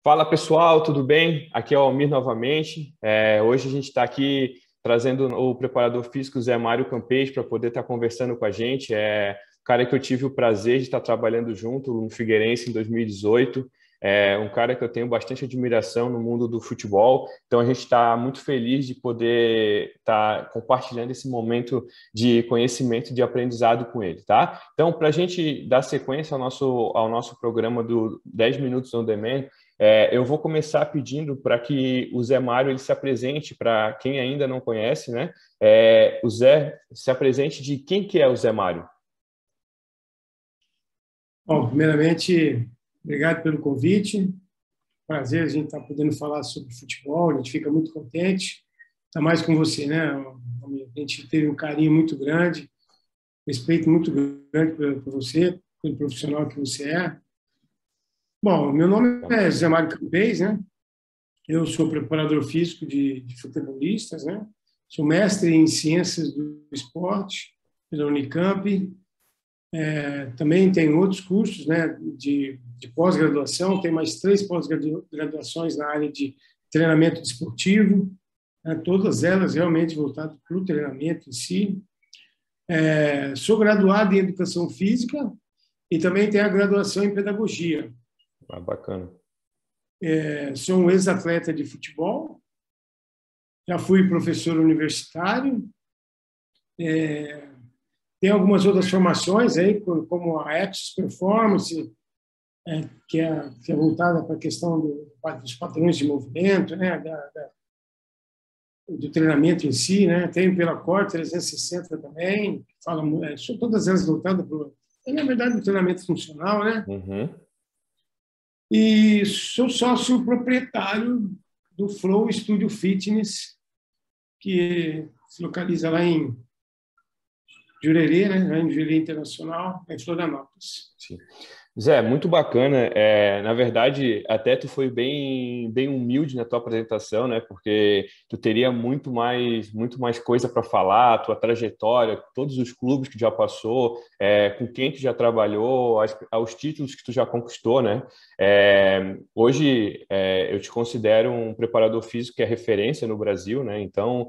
Fala pessoal, tudo bem? Aqui é o Almir novamente. Hoje a gente está aqui trazendo o preparador físico Zé Mário Campês para poder estar conversando com a gente. É um cara que eu tive o prazer de estar trabalhando junto no Figueirense em 2018. É um cara que eu tenho bastante admiração no mundo do futebol. Então a gente está muito feliz de poder estar compartilhando esse momento de conhecimento e de aprendizado com ele, tá? Então, para a gente dar sequência ao nosso programa do 10 Minutos on Demand, eu vou começar pedindo para que o Zé Mário ele se apresente para quem ainda não conhece, né? O Zé se apresente de quem que é o Zé Mário. Bom, primeiramente, obrigado pelo convite. Prazer a gente estar podendo falar sobre futebol. A gente fica muito contente, ainda mais com você, né? A gente teve um carinho muito grande, respeito muito grande por você, pelo profissional que você é. Bom, meu nome é Zé Mário Campês, né? Eu sou preparador físico de futebolistas, né? Sou mestre em ciências do esporte pela Unicamp. Também tem outros cursos, né, de pós-graduação, tem mais 3 pós-graduações na área de treinamento desportivo, né, todas elas realmente voltadas para o treinamento em si. Sou graduado em Educação Física e também tenho a graduação em Pedagogia. Ah, bacana. Sou um ex-atleta de futebol, já fui professor universitário, tenho algumas outras formações aí, como a Ethos Performance, que é voltada para a questão dos padrões de movimento, né, do treinamento em si, né, tem pela Core 360 também, são todas elas voltadas para, na verdade, o treinamento funcional, né, Uhum. e sou sócio proprietário do Flow Studio Fitness, que se localiza lá em Jurerê, né, lá em Jurerê Internacional, em Florianópolis. Sim. Zé, muito bacana. Na verdade, até tu foi bem humilde na tua apresentação, né? Porque tu teria muito mais coisa para falar, a tua trajetória, todos os clubes que já passou, com quem tu já trabalhou, aos títulos que tu já conquistou, né? Hoje, eu te considero um preparador físico que é referência no Brasil, né? Então,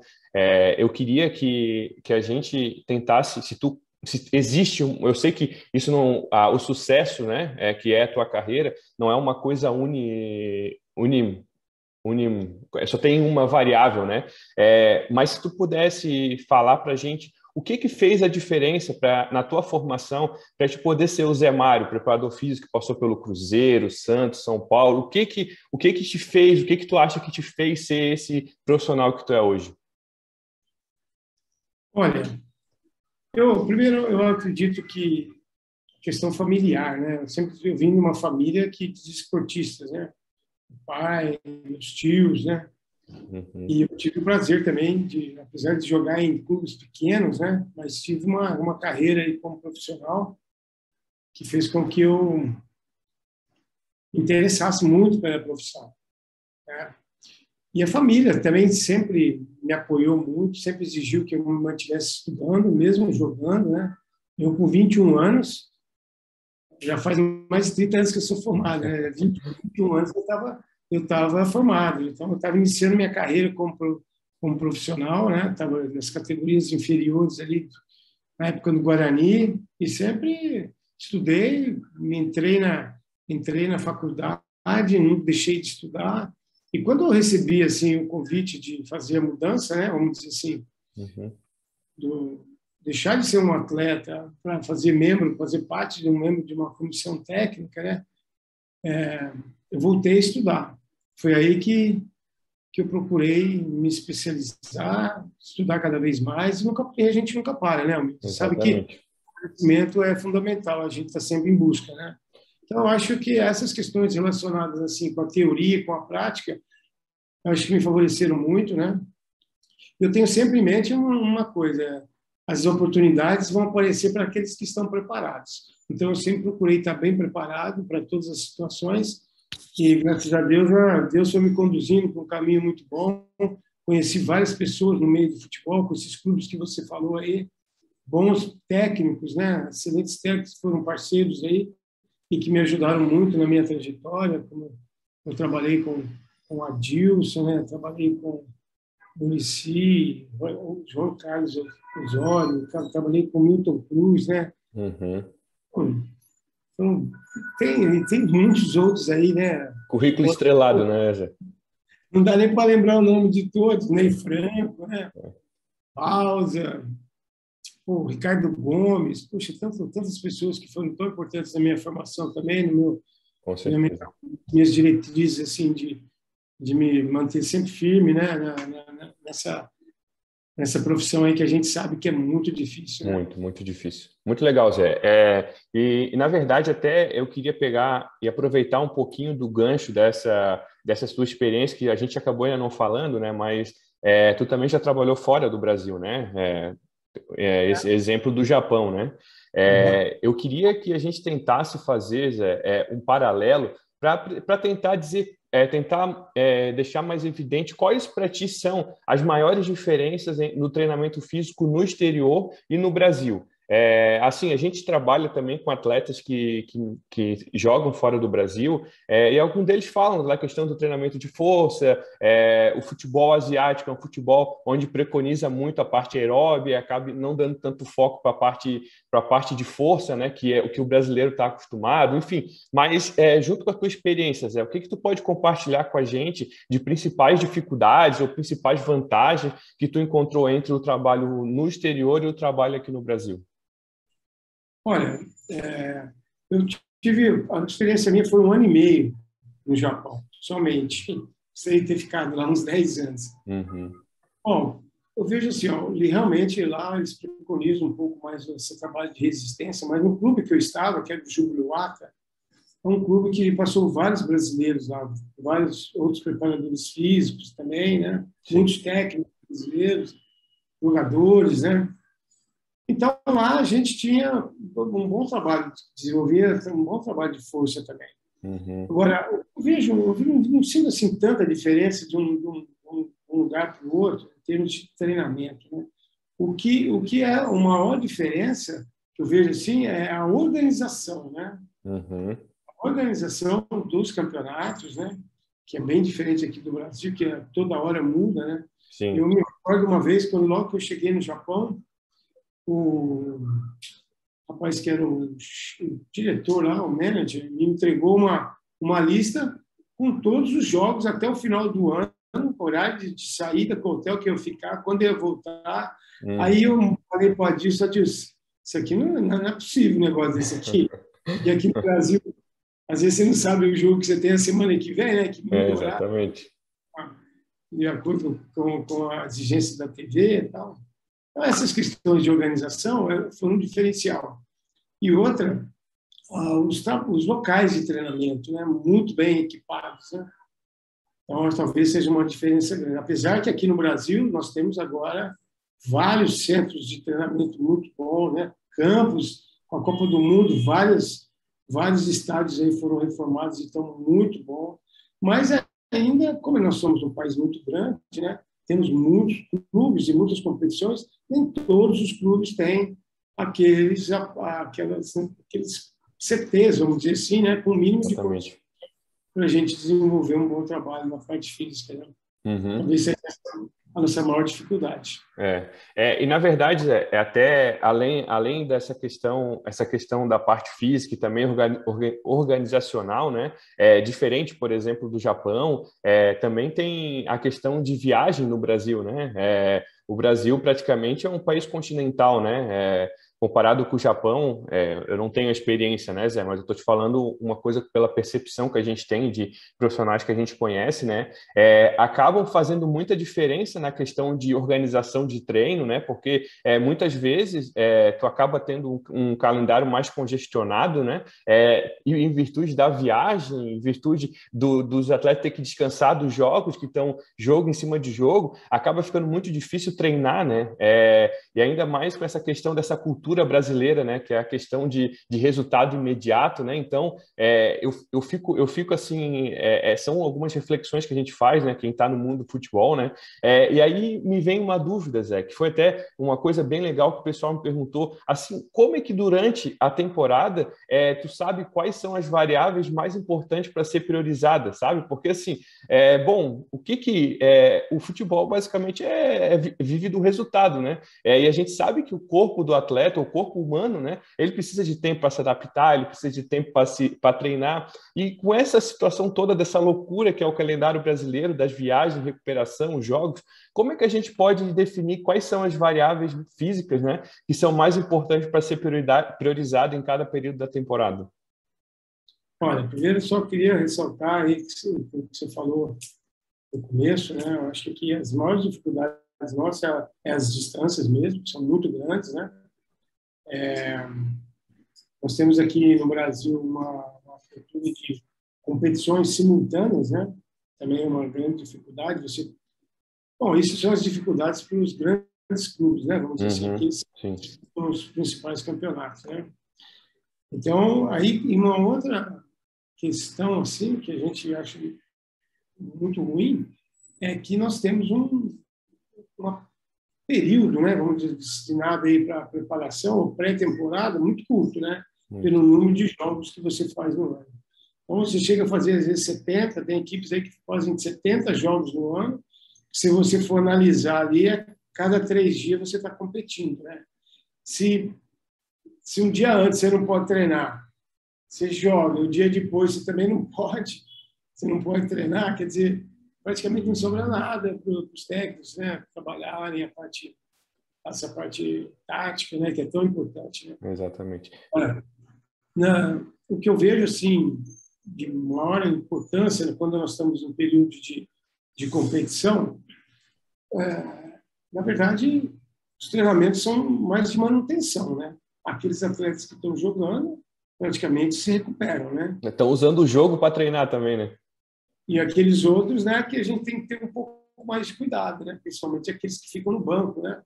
eu queria que a gente tentasse, se existe eu sei que isso não, o sucesso, né, que é a tua carreira, não é uma coisa só tem uma variável, né? Mas se tu pudesse falar para a gente o que fez a diferença na tua formação para te poder ser o Zé Mário, preparador físico que passou pelo Cruzeiro, Santos, São Paulo, o que te fez, o que tu acha que te fez ser esse profissional que tu é hoje? Olha, primeiro eu acredito que questão familiar, né? Eu vim de uma família de esportistas, né? O pai, meus tios, né? Uhum. E eu tive o prazer também apesar de jogar em clubes pequenos, né? Mas tive uma carreira aí como profissional que fez com que eu me interessasse muito pela profissão, né? E a família também sempre me apoiou muito, sempre exigiu que eu me mantivesse estudando, mesmo jogando, né? Eu, com 21 anos, já faz mais de 30 anos que eu sou formado, né? 21 anos eu estava formado, então eu estava iniciando minha carreira como profissional, né? Estava nas categorias inferiores ali, na época do Guarani, e sempre estudei, entrei na faculdade, não deixei de estudar, e quando eu recebi assim o convite de fazer a mudança, né? Vamos dizer assim, Uhum. do deixar de ser um atleta para fazer parte de um membro de uma comissão técnica, né? Eu voltei a estudar. Foi aí que eu procurei me especializar, estudar cada vez mais, e a gente nunca para, né, amigo? Você sabe que Exatamente. o conhecimento é fundamental, a gente está sempre em busca, né? Então, eu acho que essas questões relacionadas assim com a teoria, com a prática, eu acho que me favoreceram muito, né? Eu tenho sempre em mente uma coisa: as oportunidades vão aparecer para aqueles que estão preparados. Então, eu sempre procurei estar bem preparado para todas as situações e, graças a Deus foi me conduzindo por um caminho muito bom. Conheci várias pessoas no meio do futebol, com esses clubes que você falou aí, bons técnicos, né? Excelentes técnicos que foram parceiros aí e que me ajudaram muito na minha trajetória, como Eu trabalhei com o Adilson, né? Trabalhei com o Muricy, o João Carlos Osório, trabalhei com o Milton Cruz, né? Uhum. Então, tem muitos outros aí, né? Currículo estrelado, né, Zé? Não dá nem para lembrar o nome de todos, Ney Franco, né? Pausa, o Ricardo Gomes, puxa, tantas pessoas que foram tão importantes na minha formação também, Com certeza. minhas diretrizes assim de me manter sempre firme, né? Nessa profissão aí que a gente sabe que é muito difícil, né? Muito, muito difícil. Muito legal, Zé. Na verdade, até eu queria pegar e aproveitar um pouquinho do gancho dessa sua experiência, que a gente acabou ainda não falando, né? Mas tu também já trabalhou fora do Brasil, né? Esse exemplo do Japão, né? Eu queria que a gente tentasse fazer, Zé, um paralelo para tentar dizer, deixar mais evidente quais para ti são as maiores diferenças no treinamento físico no exterior e no Brasil. Assim, a gente trabalha também com atletas que jogam fora do Brasil, e alguns deles falam da questão do treinamento de força. O futebol asiático é um futebol onde preconiza muito a parte aeróbica e acaba não dando tanto foco para a parte de força, né, que é o que o brasileiro está acostumado, enfim. Mas, junto com a tua experiência, Zé, o que tu pode compartilhar com a gente de principais dificuldades ou principais vantagens que tu encontrou entre o trabalho no exterior e o trabalho aqui no Brasil? Olha, eu tive a experiência minha foi 1 ano e meio no Japão, somente, sem ter ficado lá uns 10 anos. Uhum. Bom, eu vejo assim, ó, realmente lá eles preconizam um pouco mais esse trabalho de resistência, mas no clube que eu estava, que é do Jubiluata, é um clube que passou vários brasileiros lá, vários outros preparadores físicos também, né? Sim. Muitos técnicos brasileiros, jogadores, né? Então, lá a gente tinha um bom trabalho, desenvolvia um bom trabalho de força também. Uhum. Agora, não sinto assim tanta diferença de um lugar para o outro em termos de treinamento, né? O que é a maior diferença que eu vejo assim é a organização, né? Uhum. A organização dos campeonatos, né? Que é bem diferente aqui do Brasil, que toda hora muda, né? Sim. Eu me recordo uma vez, quando logo que eu cheguei no Japão, o rapaz que era o diretor lá, o manager, me entregou uma lista com todos os jogos até o final do ano, horário de saída para o hotel que eu ia ficar, quando eu ia voltar. Aí eu falei para o Adilson, isso aqui não é possível, um negócio desse aqui. E aqui no Brasil, às vezes você não sabe o jogo que você tem a semana que vem, né? Que muda exatamente. Horário, de acordo com a exigência da TV e tal. Então, essas questões de organização foram um diferencial. E outra, os locais de treinamento, né, muito bem equipados, né? Então, talvez seja uma diferença grande. Apesar que aqui no Brasil nós temos agora vários centros de treinamento muito bons, né? Campos, com a Copa do Mundo, vários estádios aí foram reformados e estão muito bons. Mas ainda, como nós somos um país muito grande, né? Temos muitos clubes e muitas competições, nem todos os clubes têm aqueles CTs, vamos dizer assim, né, com o mínimo de condições para a gente desenvolver um bom trabalho na parte física. Né? Uhum. Talvez seja a nossa maior dificuldade. E na verdade, até além dessa questão, essa questão da parte física e também organizacional, né? Diferente, por exemplo, do Japão, também tem a questão de viagem no Brasil, né? O Brasil praticamente é um país continental, né? Comparado com o Japão, eu não tenho a experiência, né, Zé? Mas eu estou te falando uma coisa pela percepção que a gente tem de profissionais que a gente conhece, né? Acabam fazendo muita diferença na questão de organização de treino, né? Porque muitas vezes tu acaba tendo um calendário mais congestionado, né? E em virtude da viagem, em virtude dos atletas ter que descansar dos jogos, que estão jogo em cima de jogo, acaba ficando muito difícil treinar, né? E ainda mais com essa questão dessa cultura cultura brasileira, né, que é a questão de resultado imediato, né? Então, eu fico assim, são algumas reflexões que a gente faz, né, quem está no mundo do futebol, né? E aí me vem uma dúvida, Zé, que foi até uma coisa bem legal que o pessoal me perguntou, assim, como é que durante a temporada tu sabe quais são as variáveis mais importantes para ser priorizadas, sabe? Porque assim, bom, o futebol basicamente vive do resultado, né? E a gente sabe que o corpo do atleta, o corpo humano, né? Ele precisa de tempo para se adaptar, ele precisa de tempo para treinar. E com essa situação toda dessa loucura que é o calendário brasileiro, das viagens, recuperação, jogos, como é que a gente pode definir quais são as variáveis físicas, né, que são mais importantes para ser priorizado em cada período da temporada? Olha, primeiro eu só queria ressaltar aí que você falou no começo, né? Eu acho que aqui as maiores dificuldades nossas é as distâncias mesmo, que são muito grandes, né? Nós temos aqui no Brasil uma cultura de competições simultâneas, né? Também é uma grande dificuldade. Bom, isso são as dificuldades para os grandes clubes, né? Vamos dizer assim, que são os principais campeonatos, né? Então, aí, uma outra questão assim que a gente acha muito ruim é que nós temos um período, né, vamos dizer, destinado aí para preparação, pré-temporada, muito curto, né, pelo número de jogos que você faz no ano. Então, você chega a fazer, às vezes, 70, tem equipes aí que fazem 70 jogos no ano, se você for analisar ali, a cada 3 dias você está competindo, né? Se um dia antes você não pode treinar, você joga, o dia depois você também não pode, você não pode treinar, quer dizer, praticamente não sobra nada para os técnicos, né, trabalharem essa parte tática, né, que é tão importante, né? Exatamente. Olha, o que eu vejo assim de maior importância, né, quando nós estamos em período de competição, na verdade, os treinamentos são mais de manutenção, né? Aqueles atletas que estão jogando praticamente se recuperam, né? Estão usando o jogo para treinar também, né? E aqueles outros, né, que a gente tem que ter um pouco mais de cuidado, né? Principalmente aqueles que ficam no banco, né?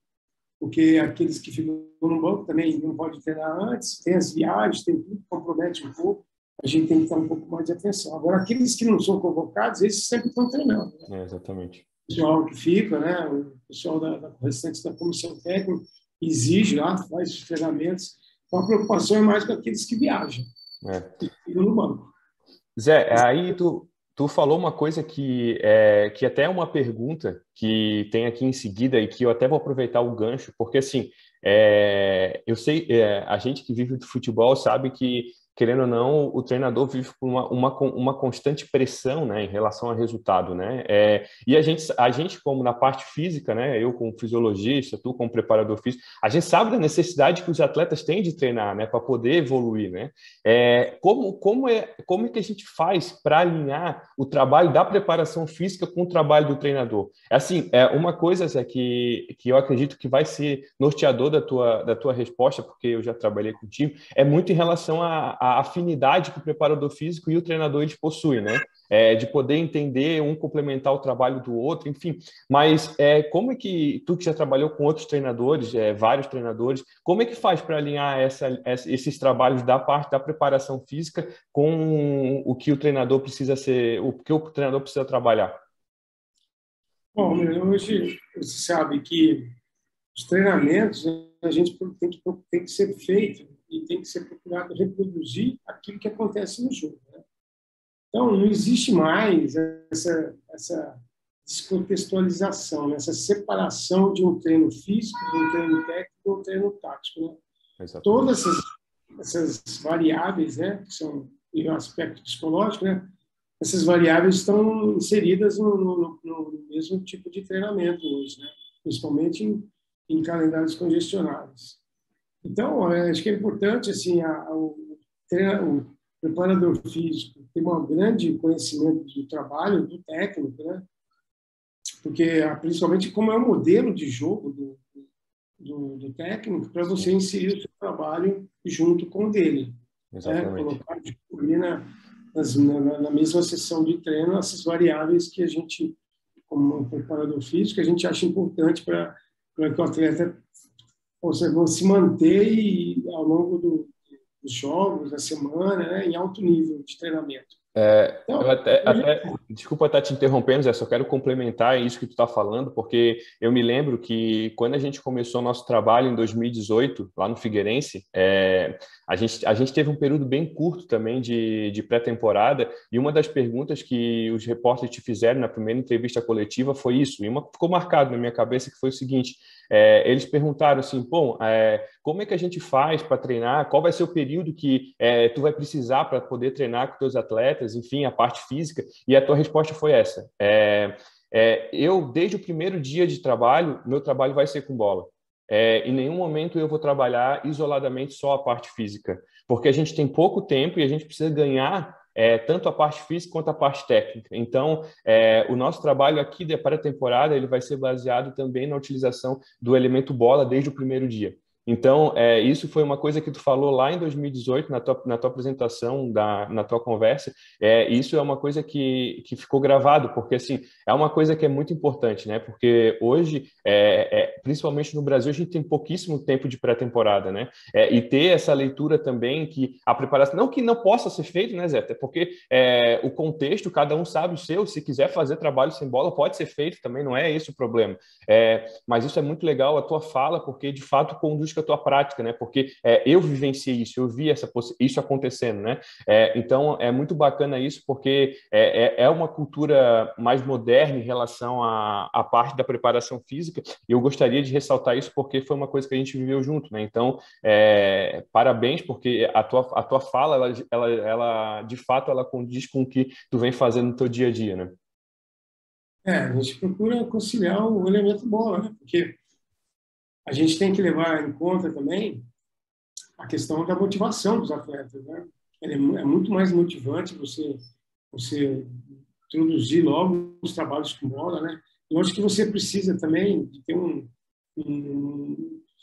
Porque aqueles que ficam no banco também não pode treinar antes, tem as viagens, tem tudo que compromete um pouco. A gente tem que ter um pouco mais de atenção. Agora, aqueles que não são convocados, esses sempre estão treinando, né? Exatamente. O pessoal que fica, né? O pessoal da restante da comissão técnica exige lá, faz os treinamentos. Então, a preocupação é mais com aqueles que viajam e ficam no banco. Zé, aí tu falou uma coisa que até é uma pergunta que tem aqui em seguida e que eu até vou aproveitar o gancho, porque assim, eu sei, a gente que vive do futebol sabe que, querendo ou não, o treinador vive com uma constante pressão, né, em relação ao resultado, né? E a gente, como na parte física, né, eu como fisiologista, tu como preparador físico, a gente sabe da necessidade que os atletas têm de treinar, né, para poder evoluir, né? Como é que a gente faz para alinhar o trabalho da preparação física com o trabalho do treinador? Assim, uma coisa, Zé, que eu acredito que vai ser norteador da tua resposta, porque eu já trabalhei contigo, é muito em relação à afinidade que o preparador físico e o treinador eles possuem, né? De poder entender um complementar o trabalho do outro, enfim. Mas como é que tu que já trabalhou com outros treinadores, vários treinadores, como é que faz para alinhar esses trabalhos da parte da preparação física com o que o treinador precisa ser, o que o treinador precisa trabalhar? Bom, hoje você sabe que os treinamentos, né, a gente tem que ser feito e tem que ser procurado reproduzir aquilo que acontece no jogo, né? Então, não existe mais essa descontextualização, né? Essa separação de um treino físico, de um treino técnico, de um treino tático, né? Exatamente. Todas essas variáveis, né, que são em um aspecto psicológico, né, essas variáveis estão inseridas no mesmo tipo de treinamento hoje, né? Principalmente em calendários congestionados. Então, acho que é importante assim, o preparador físico ter um grande conhecimento do trabalho do técnico, né? Porque, principalmente, como é o modelo de jogo do técnico, para você inserir o seu trabalho junto com o dele. Exatamente. Colocar ali na mesma sessão de treino essas variáveis que a gente, como um preparador físico, a gente acha importante para que o atleta ou seja, vão se manter ao longo dos jogos, da semana, né, em alto nível de treinamento. Eu Então, desculpa estar te interrompendo, Zé, só quero complementar isso que tu está falando, porque eu me lembro que quando a gente começou nosso trabalho em 2018, lá no Figueirense, a gente teve um período bem curto também de pré-temporada, e uma das perguntas que os repórteres te fizeram na primeira entrevista coletiva foi isso, e uma ficou marcado na minha cabeça, que foi o seguinte: eles perguntaram assim, bom, como é que a gente faz para treinar? Qual vai ser o período que tu vai precisar para poder treinar com teus atletas? Enfim, a parte física. E a tua resposta foi essa. Eu, desde o primeiro dia de trabalho, meu trabalho vai ser com bola. Em nenhum momento eu vou trabalhar isoladamente só a parte física, porque a gente tem pouco tempo e a gente precisa ganhar tanto a parte física quanto a parte técnica. Então, o nosso trabalho aqui de pré-temporada ele vai ser baseado também na utilização do elemento bola desde o primeiro dia. Então, isso foi uma coisa que tu falou lá em 2018, na tua apresentação, na tua conversa. Isso é uma coisa que ficou gravado, porque assim, é uma coisa que é muito importante, né? Porque hoje, principalmente no Brasil, a gente tem pouquíssimo tempo de pré-temporada, né? E ter essa leitura também, que a preparação, não que não possa ser feito, né, Zé? Até porque o contexto, cada um sabe o seu, se quiser fazer trabalho sem bola, pode ser feito também, não é esse o problema. Mas isso é muito legal, a tua fala, porque de fato conduz com a tua prática, né? Porque eu vivenciei isso, eu vi isso acontecendo, né? Então é muito bacana isso, porque é uma cultura mais moderna em relação à parte da preparação física, e eu gostaria de ressaltar isso porque foi uma coisa que a gente viveu junto, né? Então, parabéns, porque a tua fala, ela de fato, ela condiz com o que tu vem fazendo no teu dia a dia, né? a gente procura conciliar o elemento bola, né? Porque a gente tem que levar em conta também a questão da motivação dos atletas, né? É muito mais motivante você introduzir logo os trabalhos com bola, né? Eu acho que você precisa também de ter um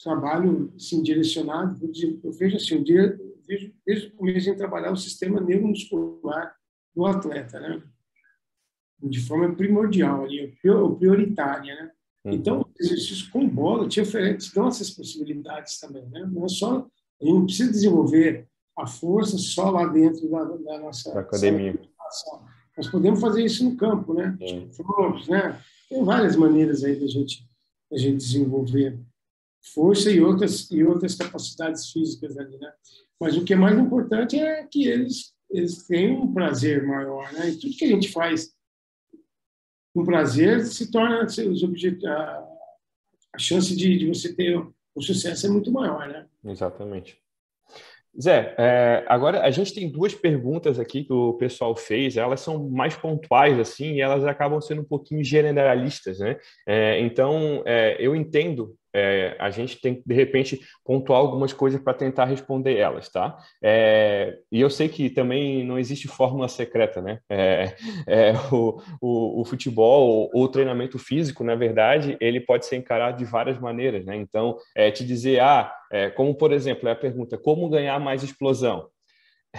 trabalho assim, direcionado. Eu vejo assim, vejo desde o começo em trabalhar o sistema neuromuscular do atleta, né? De forma primordial ali, prioritária, né? Então, os exercícios com bola te dão essas possibilidades também, né? Não é só, a gente não precisa desenvolver a força só lá dentro da Da nossa sala de academia. musculação. Nós podemos fazer isso no campo, né? Sim. Tipo, né? Tem várias maneiras aí da gente desenvolver força e outras capacidades físicas ali, né? Mas o que é mais importante é que eles tenham um prazer maior, né? E tudo que a gente faz com prazer se torna a chance de você ter o sucesso é muito maior, né? Exatamente. Zé, agora a gente tem duas perguntas aqui que o pessoal fez, elas são mais pontuais, assim, e elas acabam sendo um pouquinho generalistas, né? Então, eu entendo, a gente tem que, de repente, pontuar algumas coisas para tentar responder elas, tá? E eu sei que também não existe fórmula secreta, né? O futebol ou o treinamento físico, na verdade, ele pode ser encarado de várias maneiras, né? Então, te dizer, como por exemplo, a pergunta, como ganhar mais explosão?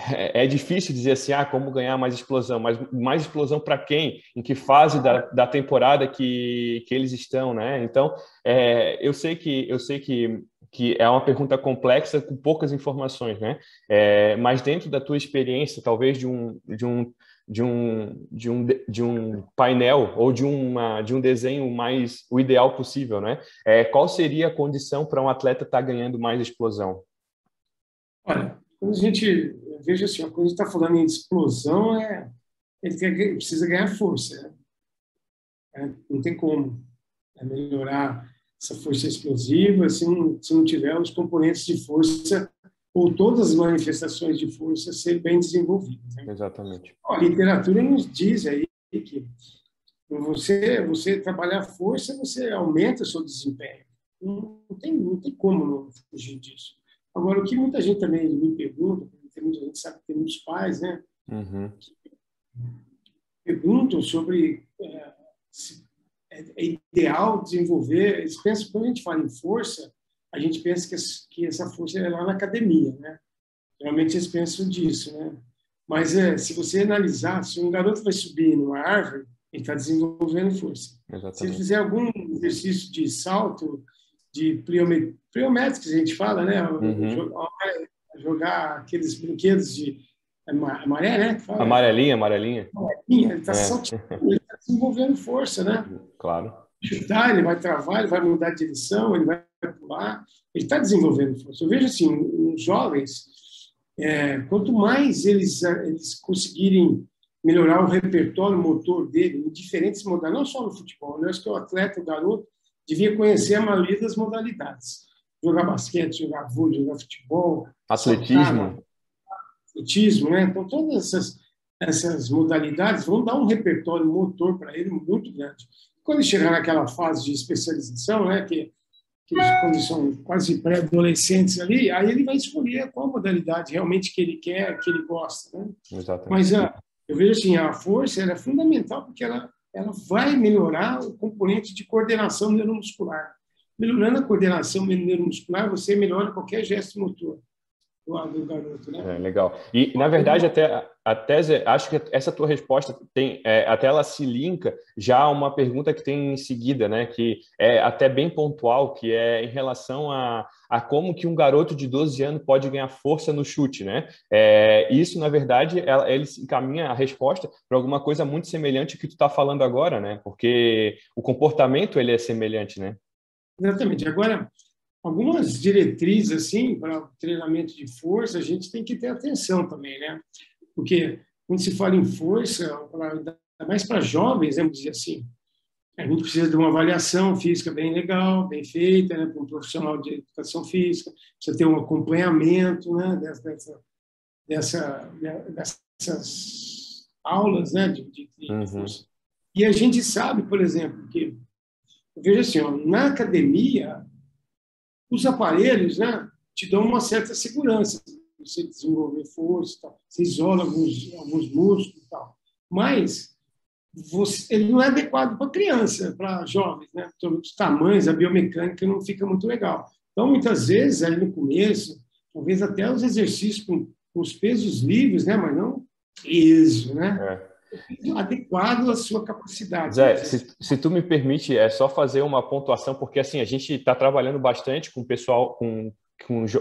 É difícil dizer assim, como ganhar mais explosão, mas mais explosão para quem? Em que fase da temporada que eles estão, né? Então, eu sei que é uma pergunta complexa com poucas informações, né? Mas dentro da tua experiência, talvez de um painel ou de um desenho mais o ideal possível, né? Qual seria a condição para um atleta estar ganhando mais explosão? Olha, quando a gente veja assim, quando a gente está falando em explosão, ele precisa ganhar força, né? Não tem como melhorar essa força explosiva se não tiver os componentes de força ou todas as manifestações de força ser bem desenvolvidas, né? Exatamente. A literatura nos diz aí que você trabalhar a força, você aumenta o seu desempenho. Não tem como não fugir disso. Agora, o que muita gente também me pergunta, muita gente sabe que tem muitos pais, né? Uhum. Perguntam sobre se é ideal desenvolver. Eles pensam, quando a gente fala em força, a gente pensa que essa força é lá na academia, né? Geralmente eles pensam disso, né? Mas se você analisar, se um garoto vai subir numa árvore, ele está desenvolvendo força. Se ele Exatamente. fizer algum exercício de salto, de pliométricos, a gente fala, né? Uhum. Jogar aqueles brinquedos de maré, né? Que fala, Amarelinha, amarelinha. ele está É, saltando, ele está desenvolvendo força, né? claro. Chutar, ele vai travar, ele vai mudar de direção, ele vai pular, ele está desenvolvendo força. Eu vejo assim, os jovens, quanto mais eles conseguirem melhorar o repertório motor dele em diferentes modalidades, não só no futebol, eu acho que o atleta, o garoto, devia conhecer a maioria das modalidades. Jogar basquete, jogar vôlei, jogar futebol, saltar, Atletismo. atletismo, né? Então, todas essas modalidades vão dar um repertório motor para ele muito grande. Quando ele chegar naquela fase de especialização, né, que quando são quase pré-adolescentes ali, aí ele vai escolher qual modalidade realmente que ele quer, que ele gosta, né? Exatamente. Mas eu vejo assim, a força ela é fundamental porque ela vai melhorar o componente de coordenação neuromuscular. Melhorando a coordenação neuromuscular, você melhora qualquer gesto motor do garoto, né? Legal. E, na verdade, até Zé, acho que essa tua resposta tem, até ela se linka já a uma pergunta que tem em seguida, né? Que é até bem pontual, que é em relação a como que um garoto de 12 anos pode ganhar força no chute, né? Isso, na verdade, ele encaminha a resposta para alguma coisa muito semelhante ao que tu está falando agora, né? Porque o comportamento, ele é semelhante, né? Exatamente. Agora, algumas diretrizes assim para o treinamento de força, a gente tem que ter atenção também, né? Porque quando se fala em força, ainda mais para jovens, vamos dizer assim, a gente precisa de uma avaliação física bem legal, bem feita, né, para um profissional de educação física, precisa ter um acompanhamento, né, dessas aulas, né, de Uhum. força. E a gente sabe, por exemplo, que, veja assim, ó, na academia, os aparelhos, né, te dão uma certa segurança, você desenvolver força, tal. Você isola alguns músculos e tal. Mas ele não é adequado para criança, para jovens, né? Os tamanhos, a biomecânica não fica muito legal. Então, muitas vezes, aí no começo, talvez até os exercícios com os pesos livres, né? Mas não peso, né? É. Adequado à sua capacidade, vamos Zé, dizer assim. se tu me permite, é só fazer uma pontuação, porque assim, a gente está trabalhando bastante com o pessoal, com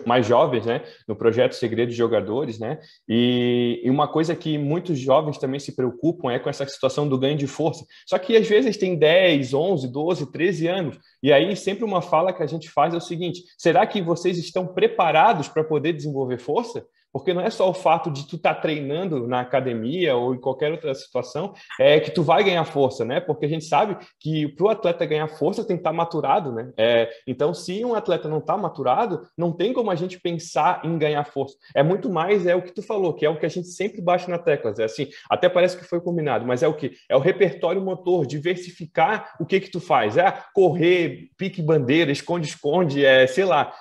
mais jovens, né, no projeto Segredo de Jogadores, né, e uma coisa que muitos jovens também se preocupam é com essa situação do ganho de força. Só que às vezes tem 10, 11, 12, 13 anos, e aí sempre uma fala que a gente faz é o seguinte: será que vocês estão preparados para poder desenvolver força? Porque não é só o fato de tu estar treinando na academia ou em qualquer outra situação que tu vai ganhar força, né? Porque a gente sabe que para o atleta ganhar força tem que estar maturado, né? Então, se um atleta não está maturado, não tem como a gente pensar em ganhar força. É muito mais o que tu falou, que é o que a gente sempre bate na tecla. É assim, até parece que foi combinado, mas é o que? É o repertório motor, diversificar o que tu faz. Correr, pique bandeira, esconde-esconde, sei lá,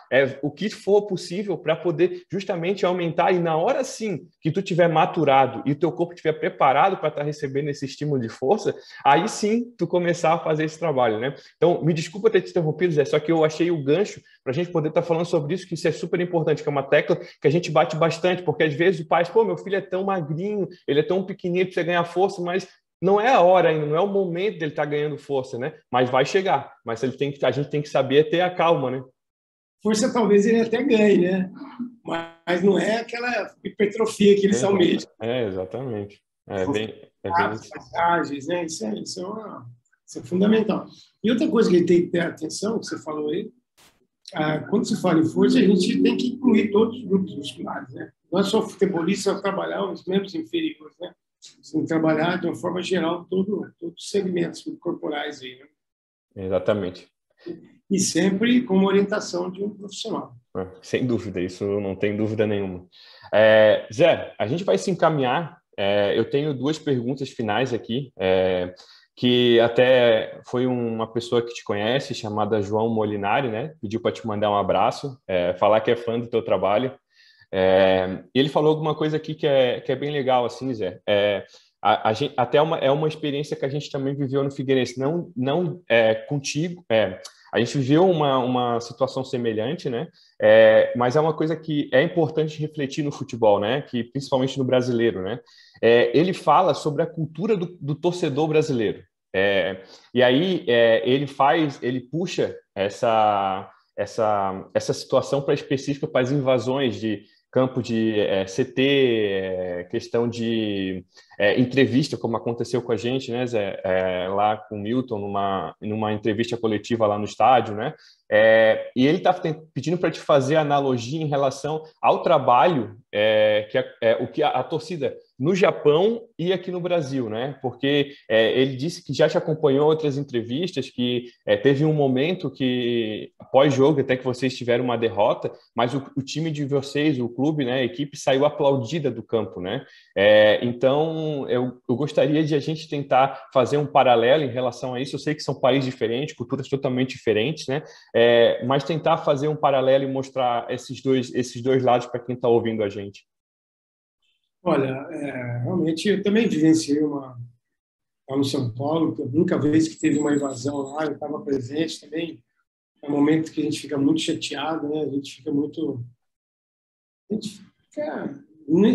o que for possível para poder justamente aumentar e na hora sim que tu tiver maturado e o teu corpo estiver preparado para estar recebendo esse estímulo de força, aí sim tu começar a fazer esse trabalho, né? Então, me desculpa ter te interrompido, Zé, só que eu achei o gancho para a gente poder estar falando sobre isso, que isso é super importante, que é uma tecla que a gente bate bastante, porque às vezes o pai, meu filho é tão magrinho, ele é tão pequenininho, precisa ganhar força, mas não é a hora ainda, não é o momento dele estar ganhando força, né? Mas vai chegar. Mas a gente tem que saber ter a calma, né? Força talvez ele até ganhe, né? Mas não é aquela hipertrofia que eles almejam. Exatamente. É bem isso. Passagens, né? Isso é fundamental. E outra coisa que a gente tem que ter atenção, que você falou aí, quando se fala em força, a gente tem que incluir todos os grupos musculares, né? Não é só futebolista trabalhar os membros inferiores, né? Você tem que trabalhar de uma forma geral todos os segmentos corporais aí, né? Exatamente. E sempre com uma orientação de um profissional. Sem dúvida, isso não tem dúvida nenhuma. Zé, a gente vai se encaminhar. Eu tenho duas perguntas finais aqui, que até foi uma pessoa que te conhece, chamada João Molinari, né? Pediu para te mandar um abraço, falar que é fã do teu trabalho. Ele falou alguma coisa aqui que é bem legal, assim, Zé. A gente, até é uma experiência que a gente também viveu no Figueirense, não contigo. A gente viveu uma situação semelhante, né? Mas é uma coisa que é importante refletir no futebol, né? Que principalmente no brasileiro, né? Ele fala sobre a cultura do torcedor brasileiro. E aí ele puxa essa situação específica para as invasões de campo de CT, questão de entrevista, como aconteceu com a gente, né, Zé, lá com o Milton, numa entrevista coletiva lá no estádio, né? E ele está pedindo para te fazer analogia em relação ao trabalho o que a torcida no Japão e aqui no Brasil, né? Porque ele disse que já te acompanhou outras entrevistas, que teve um momento que, pós-jogo, até que vocês tiveram uma derrota, mas o time de vocês, o clube, né, a equipe, saiu aplaudida do campo, né? Então, eu gostaria de a gente tentar fazer um paralelo em relação a isso. Eu sei que são países diferentes, culturas totalmente diferentes, né? Mas tentar fazer um paralelo e mostrar esses dois lados para quem está ouvindo a gente. Olha, realmente eu também vivenciei lá no São Paulo, que a única vez que teve uma invasão lá, eu estava presente também. É um momento que a gente fica muito chateado, né? A gente fica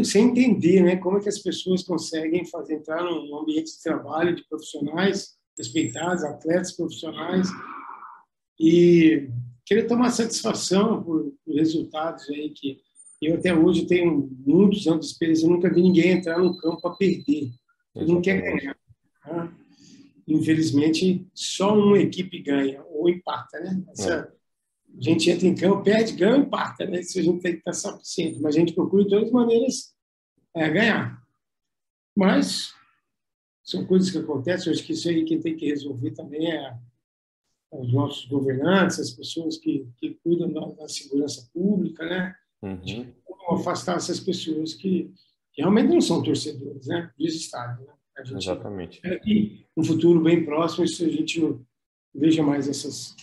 sem entender, né? Como é que as pessoas conseguem entrar num ambiente de trabalho de profissionais respeitados, atletas profissionais, e querer tomar satisfação por resultados aí que eu até hoje tenho muitos anos de experiência, eu nunca vi ninguém entrar no campo para perder. Ele não quer ganhar. Tá? Infelizmente, só uma equipe ganha ou empata, né? A gente entra em campo, perde, ganha ou empata, né? Isso a gente tem que estar suficiente, mas a gente procura de todas as maneiras ganhar. Mas são coisas que acontecem, eu acho que isso aí quem tem que resolver também os nossos governantes, as pessoas que cuidam da segurança pública, né? De como afastar essas pessoas que realmente não são torcedores, né? Dos estádios, né? A gente Exatamente. E no futuro bem próximo, isso a gente não veja mais esses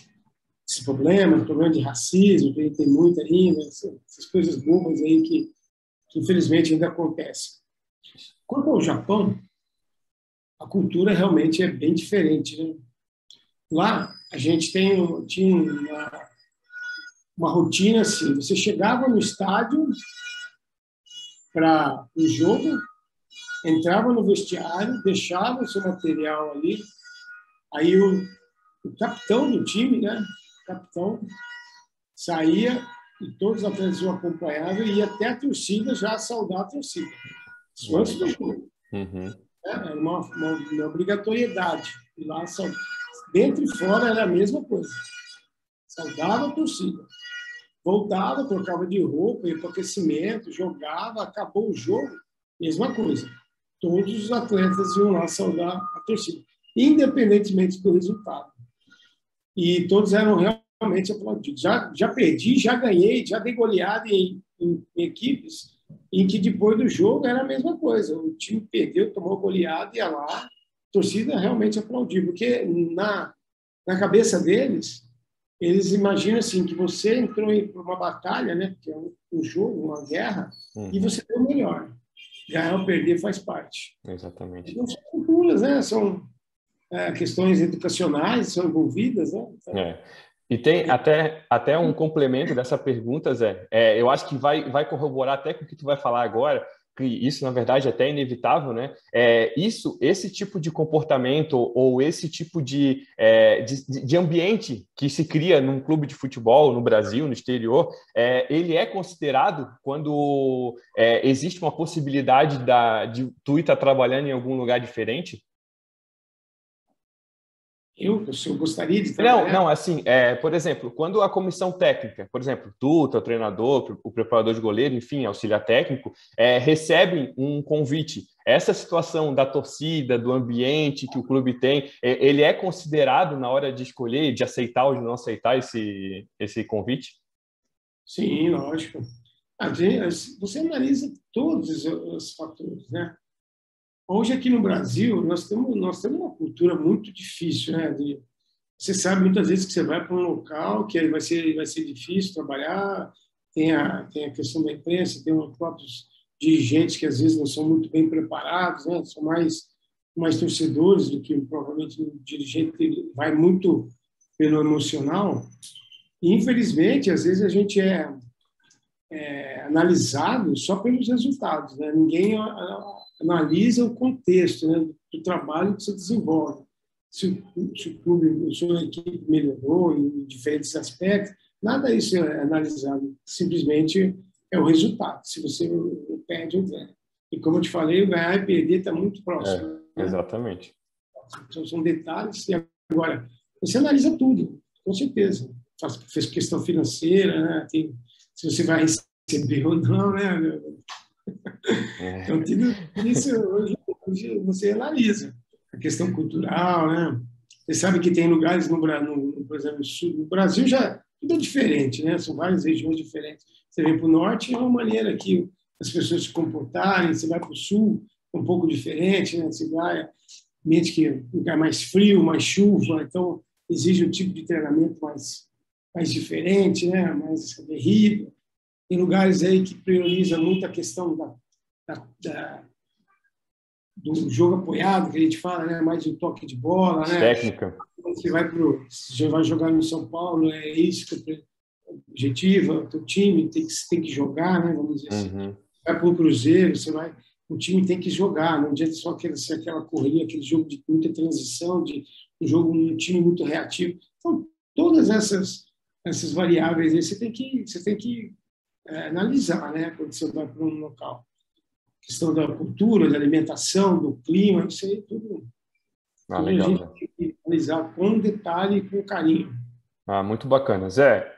problemas, problema de racismo, que tem muito ainda, essas coisas bobas aí que infelizmente ainda acontecem. Quanto ao Japão, a cultura realmente é bem diferente, né? Lá a gente tinha uma rotina assim, você chegava no estádio para o jogo, entrava no vestiário, deixava o seu material ali, aí o capitão do time, né? O capitão saía e todos os atletas o acompanhavam e ia até a torcida já saudar a torcida. Isso antes do jogo. Era uma obrigatoriedade. E lá, dentro e fora, era a mesma coisa. Saudava a torcida. Voltava, trocava de roupa, ia para o aquecimento, jogava, acabou o jogo, mesma coisa. Todos os atletas iam lá saudar a torcida, independentemente do resultado. E todos eram realmente aplaudidos. Já perdi, já ganhei, já dei goleada em equipes em que depois do jogo era a mesma coisa. O time perdeu, tomou goleada, ia lá, a torcida realmente aplaudiu, porque na cabeça deles, eles imaginam assim que você entrou em uma batalha, né, que é um jogo, uma guerra, e você deu o melhor. Ganhar ou perder faz parte. Exatamente. Então, são culturas, né? São questões educacionais, são envolvidas, né? Então, E tem até um complemento dessa pergunta, Zé. Eu acho que vai corroborar até com o que tu vai falar agora, que isso, na verdade, é até inevitável, né? Esse tipo de comportamento ou esse tipo de ambiente que se cria num clube de futebol no Brasil, no exterior, ele é considerado quando existe uma possibilidade de tu estar trabalhando em algum lugar diferente? Eu gostaria de trabalhar. Não, assim, por exemplo, quando a comissão técnica, por exemplo, tu, teu treinador, o preparador de goleiro, enfim, auxiliar técnico, recebem um convite. Essa situação da torcida, do ambiente que o clube tem, ele é considerado na hora de escolher, de aceitar ou de não aceitar esse convite? Sim, lógico. Você analisa todos os fatores, né? Hoje, aqui no Brasil, nós temos uma cultura muito difícil, né? Você sabe muitas vezes que você vai para um local que vai ser difícil trabalhar, tem a questão da imprensa, tem os próprios dirigentes que às vezes não são muito bem preparados, né? São mais torcedores do que provavelmente um dirigente que vai muito pelo emocional. E, infelizmente, às vezes a gente é analisado só pelos resultados, né? Ninguém analisa o contexto, né, do trabalho que você desenvolve. Se o clube, a sua equipe melhorou em diferentes aspectos, Nada disso é analisado, simplesmente é o resultado, se você perde ou ganha. E como eu te falei, o ganhar e perder está muito próximo. Né? Exatamente. Então, são detalhes. E agora, você analisa tudo, com certeza. Fez questão financeira, né? Se você vai receber ou não, né? Então, tudo isso hoje você analisa. A questão cultural, né? Você sabe que tem lugares, por exemplo, no Brasil já tudo é diferente, né? São várias regiões diferentes. Você vem para o norte, é uma maneira que as pessoas se comportarem. Você vai para o sul, é um pouco diferente, né? Você vai ambiente que é um lugar mais frio, mais chuva, então exige um tipo de treinamento mais diferente, né? Mais aguerrido. Tem lugares aí que prioriza muito a questão do jogo apoiado, que a gente fala, né? Mais de toque de bola, né? Técnica. Você vai jogar no São Paulo, é isso que o objetivo, o teu time tem que jogar, né? Vamos dizer assim. Vai para o Cruzeiro, o time tem que jogar, não adianta só aquela correria, aquele jogo de muita transição, um time muito reativo. Então, todas essas variáveis aí você tem que analisar, né? Quando você vai para um local. A questão da cultura, da alimentação, do clima, isso aí tudo Legal, a gente tem que analisar com detalhe e com carinho. Muito bacana. Zé,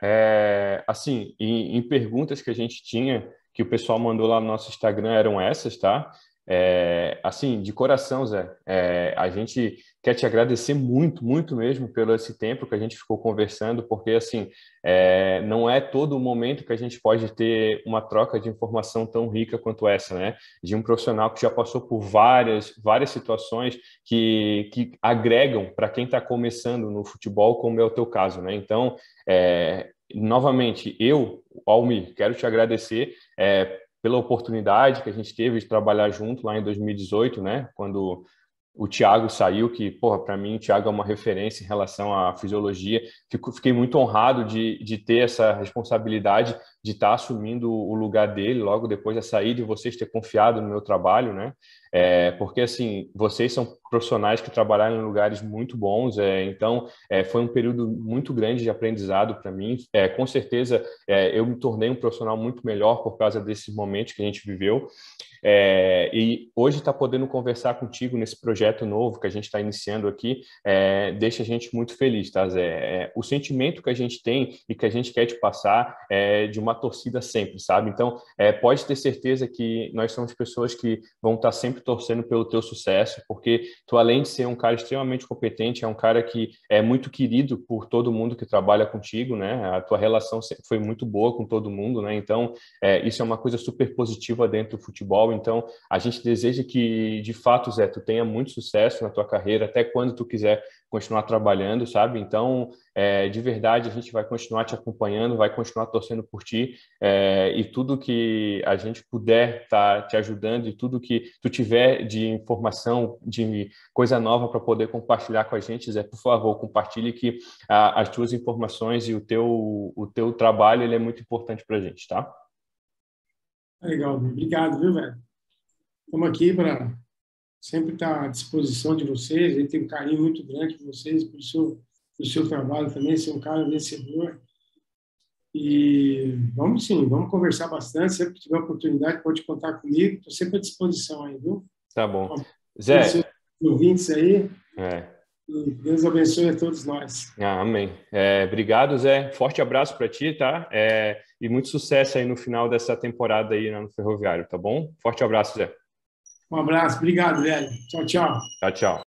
assim, em perguntas que a gente tinha, que o pessoal mandou lá no nosso Instagram, eram essas, tá? Assim, de coração, Zé, a gente quer te agradecer muito, muito mesmo pelo esse tempo que a gente ficou conversando, porque, assim, não é todo momento que a gente pode ter uma troca de informação tão rica quanto essa, né? De um profissional que já passou por várias situações que agregam para quem está começando no futebol, como é o teu caso, né? Então, novamente, Almir, quero te agradecer pela oportunidade que a gente teve de trabalhar junto lá em 2018, né? Quando o Thiago saiu, que, porra, para mim o Thiago é uma referência em relação à fisiologia. Fiquei muito honrado de ter essa responsabilidade de estar assumindo o lugar dele logo depois da saída e vocês ter confiado no meu trabalho, né? Porque, assim, vocês são profissionais que trabalharam em lugares muito bons, então foi um período muito grande de aprendizado para mim. Com certeza, eu me tornei um profissional muito melhor por causa desses momentos que a gente viveu. E hoje estar podendo conversar contigo nesse projeto novo que a gente está iniciando aqui deixa a gente muito feliz, tá, Zé? O sentimento que a gente tem e que a gente quer te passar é de uma torcida sempre, sabe? Então, pode ter certeza que nós somos pessoas que vão estar sempre torcendo pelo teu sucesso, porque tu, além de ser um cara extremamente competente, é um cara que é muito querido por todo mundo que trabalha contigo, né? A tua relação foi muito boa com todo mundo, né? Então, isso é uma coisa super positiva dentro do futebol. Então, a gente deseja que, de fato, Zé, tu tenha muito sucesso na tua carreira, até quando tu quiser continuar trabalhando, sabe? Então, de verdade, a gente vai continuar te acompanhando, vai continuar torcendo por ti, e tudo que a gente puder estar te ajudando e tudo que tu tiver de informação, de coisa nova para poder compartilhar com a gente, Zé, por favor, compartilhe que as tuas informações e o teu trabalho, ele é muito importante para a gente, tá? Legal, obrigado, viu, velho? Estamos aqui para sempre estar à disposição de vocês. A gente tem um carinho muito grande por vocês, pelo seu trabalho também, ser um cara vencedor. E vamos sim, vamos conversar bastante. Sempre que tiver oportunidade, pode contar comigo. Estou sempre à disposição aí, viu? Tá bom. Zé, Zé, ouvintes aí. É. E Deus abençoe a todos nós. Amém. Obrigado, Zé. Forte abraço para ti, tá? E muito sucesso aí no final dessa temporada aí no Ferroviário, tá bom? Forte abraço, Zé. Um abraço, obrigado, velho. Tchau, tchau. Tchau, tchau.